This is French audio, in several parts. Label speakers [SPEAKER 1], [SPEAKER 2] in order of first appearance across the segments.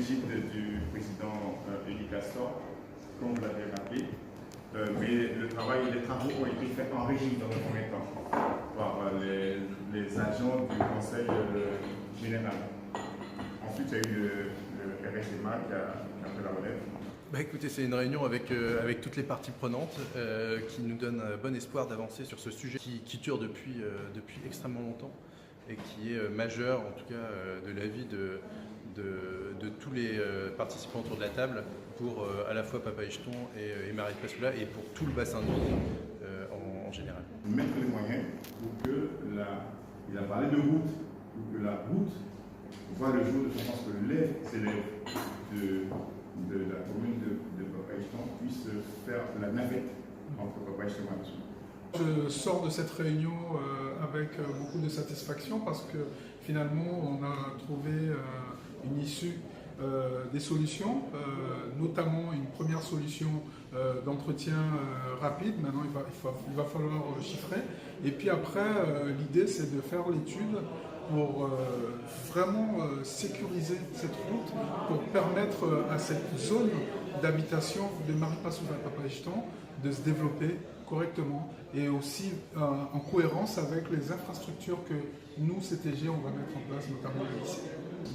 [SPEAKER 1] l'égide du président Elie Castor, comme vous l'avez rappelé, mais les travaux ont été faits en régie dans le premier temps par les agents du Conseil général. Ensuite, il y a eu le RSMA qui a fait la relève.
[SPEAKER 2] Écoutez, c'est une réunion avec toutes les parties prenantes qui nous donne bon espoir d'avancer sur ce sujet qui dure depuis extrêmement longtemps et qui est majeur, en tout cas, de l'avis de tous les participants autour de la table pour à la fois Papa Echton et Marie Passoula et pour tout le bassin de vie en général.
[SPEAKER 1] Mettre les moyens pour que il a parlé de route, pour que la route voit le jour de façon que les élèves de la commune de Papa Echton puissent faire la navette entre Papa Echton et Passoula.
[SPEAKER 3] Je sors de cette réunion avec beaucoup de satisfaction parce que finalement on a trouvé une issue, des solutions, notamment une première solution d'entretien rapide. Maintenant il va falloir chiffrer et puis après l'idée c'est de faire l'étude pour vraiment sécuriser cette route, pour permettre à cette zone d'habitation de Marie Passoula et Papa Echton de se développer correctement et aussi en cohérence avec les infrastructures que nous, CTG, on va mettre en place, notamment le lycée.
[SPEAKER 4] On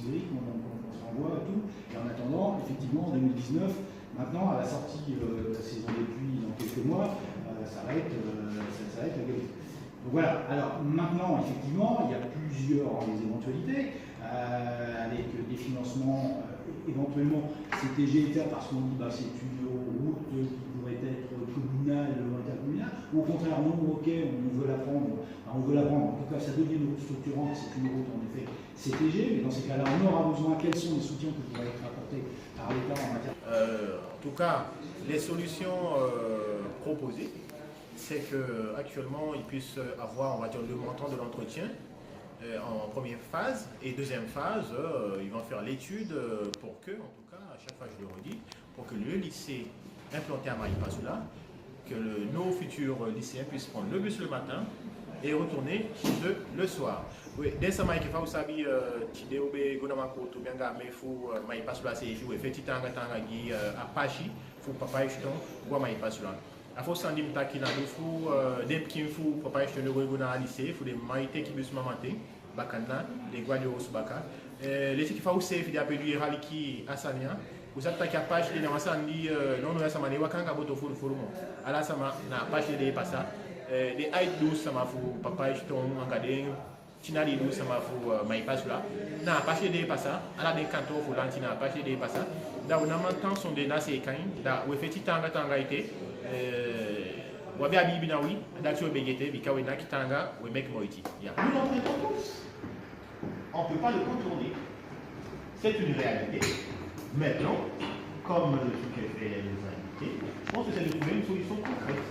[SPEAKER 4] s'envoie à tout. Et en attendant, effectivement, en 2019, maintenant, à la sortie de la saison des pluies dans quelques mois, ça va être la qualité. Donc voilà, alors maintenant, effectivement, il y a plusieurs éventualités, avec des financements éventuellement CTG État, parce qu'on dit que c'est une route qui pourrait être communale ou intercommunale, ou au contraire, non, ok, on veut la prendre, en tout cas ça devient une route structurante, c'est une route en effet CTG, mais dans ces cas-là, on aura besoin, quels sont les soutiens qui pourraient être apportés par l'État en matière.
[SPEAKER 5] En tout cas, les solutions proposées, c'est qu'actuellement, ils puissent avoir, on va dire, le montant de l'entretien en première phase, et deuxième phase, ils vont faire l'étude pour que, en tout cas, à chaque fois je le redis, pour que le lycée implanté à Marie Passoula, que nos futurs lycéens puissent prendre le bus le matin et retourner le soir. Oui, dès ce matin, il faut savoir que Tidéobé, Gonamako, Tobianga, mais il faut Marie Passoula, c'est joué, fait Titanga, Tangagi, Apache, il faut Papa Echton, ou Marie Passoula. Il faut s'en dire qu'il faut des petits fous pour pas acheter le regona à lycée, il faut des maïtés qui puissent m'amanter, bakana, des guadio subaka. Les qui font aussi des appels du Raliki à Sania. Vous savez qu'il y a pas acheté dans ça dit non nous sommes des wakanga boto furu furu mo. Alors ça m'a pas acheté des passa. Des aides douces ça m'a faut papa acheter un encadré. Tinali douce ça m'a faut maï passe là. N'a pas acheté des passa. Alors des cantos faut lantina pas acheté des passa. Là on a maintenant sont des là c'est quand là où fait tanga été wabi abibi na oui d'action begete bikawe na kitanga we make moiti ya nous l'entendons tous, on peut pas le contourner, c'est une réalité. Maintenant, comme ce qu'elle fait les invités, je pense que c'est de trouver une solution concrète.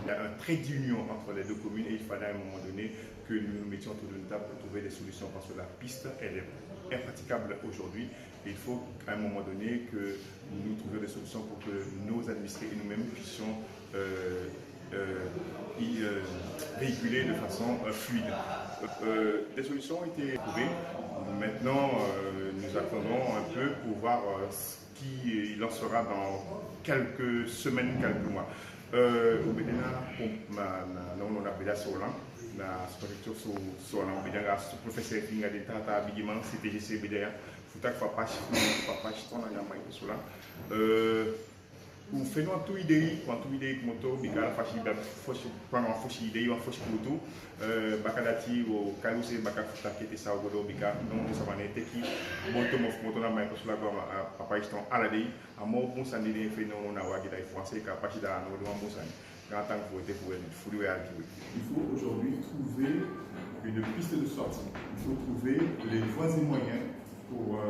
[SPEAKER 1] Il y a un trait d'union entre les deux communes et il fallait à un moment donné que nous nous mettions autour d'une table pour trouver des solutions parce que la piste elle est impraticable aujourd'hui. Il faut à un moment donné que nous trouvions des solutions pour que nos administrés et nous-mêmes puissions véhiculer de façon fluide. Des solutions ont été trouvées. Maintenant, nous attendons un peu pour voir ce qu'il en sera dans quelques semaines, quelques mois. On a déjà la structure sur la professeur Finga de Tata Bigiman, CTGC BDA, Foutak Fapache, on a jamais été sur là. On fait tout idée, quand tout idée moto, Bikala Fachi, pendant Foshi idée, on Foshi Kutu, Bakadati, ou Kaluse, Bakafuta, qui était ça au Bodo, Bika, non, nous sommes en été qui, Moto Moto na Maïko sur la gomme, Papa Iston, à la dé, à mon bon sandi, des faits non, on a Wagida français, Kapachi dans le bon sandi. En tant que vous êtes pour il faut aujourd'hui trouver une piste de sortie. Il faut trouver les voies et moyens pour